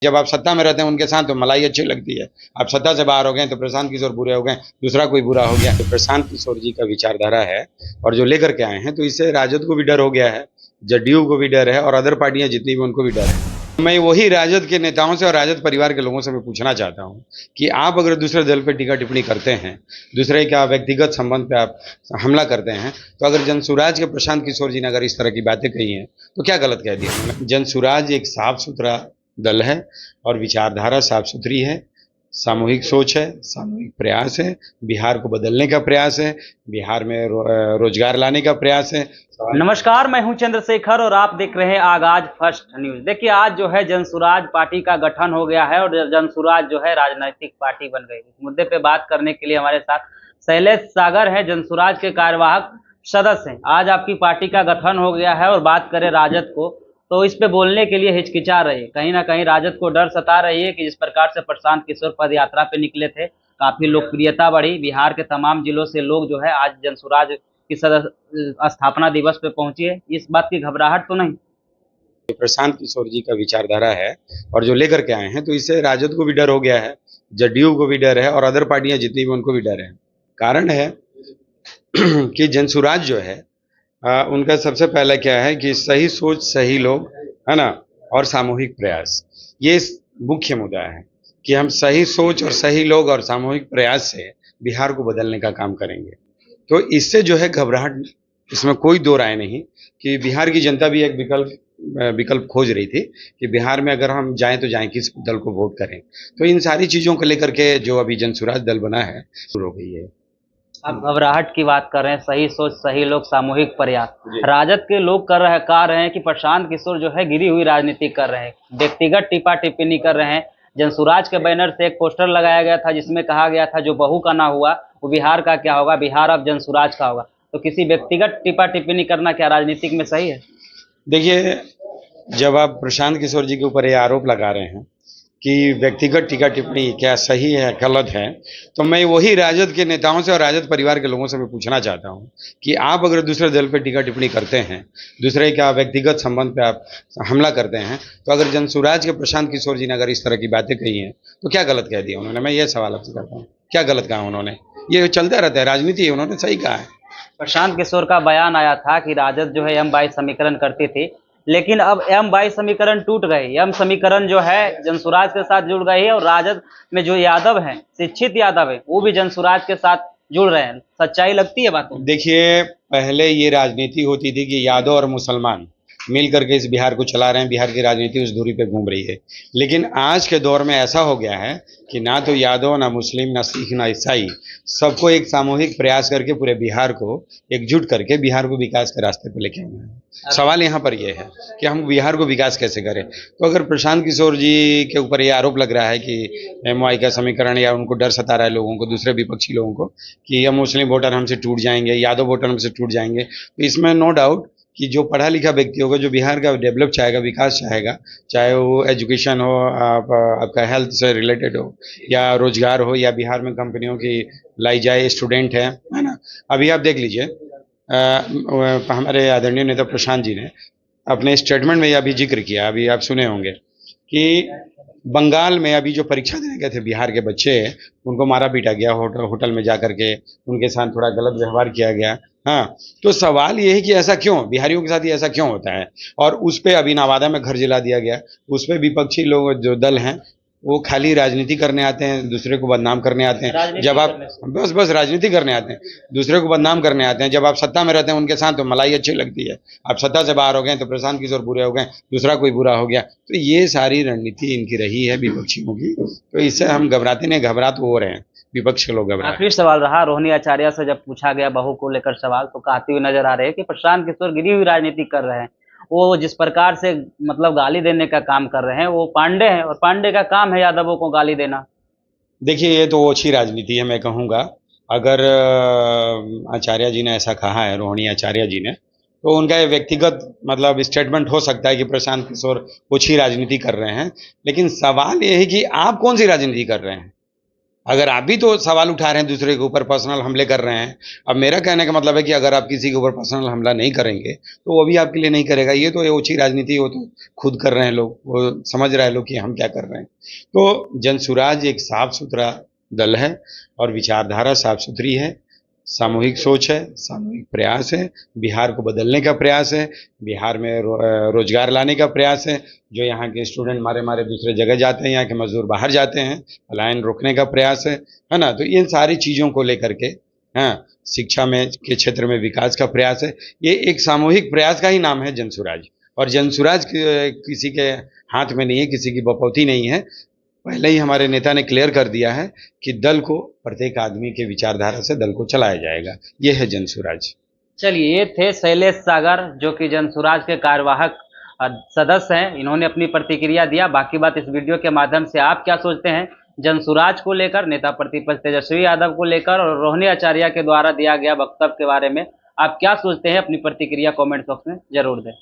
जब आप सत्ता में रहते हैं उनके साथ तो मलाई अच्छी लगती है। आप सत्ता से बाहर हो गए तो प्रशांत किशोर बुरे हो गए, दूसरा कोई बुरा हो गया। तो प्रशांत किशोर जी का विचारधारा है और जो लेकर के आए हैं, तो इससे राजद को भी डर हो गया है, जदयू को भी डर है और अदर पार्टियां जितनी भी उनको भी डर है। मैं वही राजद के नेताओं से और राजद परिवार के लोगों से मैं पूछना चाहता हूं कि आप अगर दूसरे दल पर टीका टिप्पणी करते हैं, दूसरे का व्यक्तिगत संबंध पे आप हमला करते हैं, तो अगर जनसुराज के प्रशांत किशोर जी ने अगर इस तरह की बातें कही हैं तो क्या गलत कह दिया उन्होंने। जनसुराज एक साफ सुथरा दल है और विचारधारा साफ सुथरी है, सामूहिक सोच है, सामूहिक प्रयास है, बिहार को बदलने का प्रयास है, बिहार में रोजगार लाने का प्रयास है। नमस्कार, मैं हूं चंद्रशेखर और आप देख रहे हैं आगाज फर्स्ट न्यूज। देखिए, आज जो है जनसुराज पार्टी का गठन हो गया है और जनसुराज जो है राजनीतिक पार्टी बन गई। इस मुद्दे पे बात करने के लिए हमारे साथ शैलेश सागर है, जनसुराज के कार्यवाहक सदस्य हैं। आज आपकी पार्टी का गठन हो गया है और बात करें राजद को, तो इस पे बोलने के लिए हिचकिचा रहे हैं। कहीं ना कहीं राजद को डर सता रही है कि जिस प्रकार से प्रशांत किशोर पद यात्रा पे निकले थे, काफी लोकप्रियता बढ़ी, बिहार के तमाम जिलों से लोग जो है आज जनसुराज की स्थापना दिवस पे पहुंची है। इस बात की घबराहट तो नहीं? प्रशांत किशोर जी का विचारधारा है और जो लेकर के आए हैं, तो इससे राजद को भी डर हो गया है, जदयू को भी डर है और अदर पार्टियां जितनी भी उनको भी डर है। कारण है कि जनसुराज जो है उनका सबसे पहला क्या है कि सही सोच, सही लोग, है ना, और सामूहिक प्रयास, ये मुख्य मुद्दा है कि हम सही सोच और सही लोग और सामूहिक प्रयास से बिहार को बदलने का काम करेंगे। तो इससे जो है घबराहट, इसमें कोई दो राय नहीं कि बिहार की जनता भी एक विकल्प खोज रही थी कि बिहार में अगर हम जाएं तो जाएं, किस दल को वोट करें। तो इन सारी चीज़ों को लेकर के जो अभी जनसुराज दल बना है शुरू हो गई है। आप घबराहट की बात कर रहे हैं, सही सोच सही लोग सामूहिक प्रयास। राजद के लोग कह रहे हैं कि प्रशांत किशोर जो है गिरी हुई राजनीति कर रहे हैं, व्यक्तिगत टिप्पा टिप्पणी कर रहे हैं। जनसुराज के बैनर से एक पोस्टर लगाया गया था जिसमें कहा गया था जो बहू का ना हुआ वो बिहार का क्या होगा, बिहार अब जनसुराज का होगा। तो किसी व्यक्तिगत टिप्पा टिप्पणी करना क्या राजनीतिक में सही है? देखिए, जब आप प्रशांत किशोर जी के ऊपर ये आरोप लगा रहे हैं कि व्यक्तिगत टीका टिप्पणी क्या सही है गलत है, तो मैं वही राजद के नेताओं से और राजद परिवार के लोगों से मैं पूछना चाहता हूं कि आप अगर दूसरे दल पर टीका टिप्पणी करते हैं, दूसरे का व्यक्तिगत संबंध पे आप हमला करते हैं, तो अगर जनसुराज के प्रशांत किशोर जी ने अगर इस तरह की बातें कही हैं तो क्या गलत कह दिया उन्होंने। मैं ये सवाल आपसे करता हूँ, क्या गलत कहा उन्होंने? ये चलता रहता है, राजनीति है, उन्होंने सही कहा है। प्रशांत किशोर का बयान आया था कि राजद जो है M22 समीकरण करती थी, लेकिन अब M22 समीकरण टूट गए। M समीकरण जो है जनसुराज के साथ जुड़ गई है और राजद में जो यादव हैं, शिक्षित यादव है, वो भी जनसुराज के साथ जुड़ रहे हैं। सच्चाई लगती है बातों? देखिए, पहले ये राजनीति होती थी कि यादव और मुसलमान मिल करके इस बिहार को चला रहे हैं, बिहार की राजनीति उस दूरी पे घूम रही है। लेकिन आज के दौर में ऐसा हो गया है कि ना तो यादव, ना मुस्लिम, ना सिख, ना ईसाई, सबको एक सामूहिक प्रयास करके पूरे बिहार को एकजुट करके बिहार को विकास के रास्ते पर लेके आना है। सवाल यहाँ पर यह है कि हम बिहार को विकास कैसे करें। तो अगर प्रशांत किशोर जी के ऊपर ये आरोप लग रहा है कि MY का समीकरण, या उनको डर सता रहा है लोगों को, दूसरे विपक्षी लोगों को, कि हम मुस्लिम वोटर हमसे टूट जाएंगे, यादव वोटर हमसे टूट जाएंगे, तो इसमें नो डाउट कि जो पढ़ा लिखा व्यक्ति होगा, जो बिहार का डेवलप चाहेगा, विकास चाहेगा, चाहे वो एजुकेशन हो, आपका हेल्थ से रिलेटेड हो, या रोजगार हो, या बिहार में कंपनियों की लाई जाए, स्टूडेंट है ना। अभी आप देख लीजिए, हमारे आदरणीय नेता प्रशांत जी ने अपने स्टेटमेंट में अभी जिक्र किया, अभी आप सुने होंगे कि बंगाल में अभी जो परीक्षा देने गए थे बिहार के बच्चे, उनको मारा पीटा गया, होटल में जा करके उनके साथ थोड़ा गलत व्यवहार किया गया। हाँ, तो सवाल ये है कि ऐसा क्यों, बिहारियों के साथ ये ऐसा क्यों होता है? और उस पर अभी नवादा में घर जला दिया गया। उस पर विपक्षी लोग जो दल हैं वो खाली राजनीति करने आते हैं, दूसरे को बदनाम करने आते हैं। जब आप बस राजनीति करने आते हैं, दूसरे को बदनाम करने आते हैं। जब आप सत्ता में रहते हैं उनके साथ तो मलाई अच्छी लगती है। आप सत्ता से बाहर हो गए तो प्रशांत किशोर बुरे हो गए, दूसरा कोई बुरा हो गया। तो ये सारी रणनीति इनकी रही है विपक्षियों की। तो इससे हम घबराते नहीं, घबरा तो हो रहे हैं, विपक्ष के लोग घबरा। आखिरी सवाल रहा, रोहिणी आचार्य से जब पूछा गया बहू को लेकर सवाल, तो कहते हुए नजर आ रहे हैं कि प्रशांत किशोर गिरी हुई राजनीति कर रहे हैं। वो जिस प्रकार से मतलब गाली देने का काम कर रहे हैं, वो पांडे हैं और पांडे का काम है यादवों को गाली देना। देखिए, ये तो अच्छी राजनीति है, मैं कहूँगा। अगर आचार्य जी ने ऐसा कहा है, रोहिणी आचार्य जी ने, तो उनका ये व्यक्तिगत मतलब स्टेटमेंट हो सकता है कि प्रशांत किशोर अच्छी राजनीति कर रहे हैं। लेकिन सवाल ये है कि आप कौन सी राजनीति कर रहे हैं? अगर आप भी तो सवाल उठा रहे हैं दूसरे के ऊपर, पर्सनल हमले कर रहे हैं। अब मेरा कहने का मतलब है कि अगर आप किसी के ऊपर पर्सनल हमला नहीं करेंगे तो वो भी आपके लिए नहीं करेगा। ये तो ओछी राजनीति, वो तो खुद कर रहे हैं लोग, वो समझ रहे हैं लोग कि हम क्या कर रहे हैं। तो जनसुराज एक साफ सुथरा दल है और विचारधारा साफ सुथरी है, सामूहिक सोच है, सामूहिक प्रयास है, बिहार को बदलने का प्रयास है, बिहार में रोजगार लाने का प्रयास है। जो यहाँ के स्टूडेंट मारे मारे दूसरे जगह जाते हैं, यहाँ के मजदूर बाहर जाते हैं, पलायन रोकने का प्रयास है ना। तो इन सारी चीज़ों को लेकर के, हाँ, शिक्षा में के क्षेत्र में विकास का प्रयास है। ये एक सामूहिक प्रयास का ही नाम है जनसुराज। और जनसुराज किसी के हाथ में नहीं है, किसी की बपौती नहीं है। पहले ही हमारे नेता ने क्लियर कर दिया है कि दल को प्रत्येक आदमी के विचारधारा से दल को चलाया जाएगा। ये है जनसुराज। चलिए, ये थे शैलेश सागर, जो कि जनसुराज के कार्यवाहक सदस्य हैं। इन्होंने अपनी प्रतिक्रिया दिया। बाकी बात इस वीडियो के माध्यम से आप क्या सोचते हैं जनसुराज को लेकर, नेता प्रतिपक्ष तेजस्वी यादव को लेकर और रोहिणी आचार्य के द्वारा दिया गया वक्तव्य के बारे में आप क्या सोचते हैं? अपनी प्रतिक्रिया कमेंट बॉक्स में जरूर दें।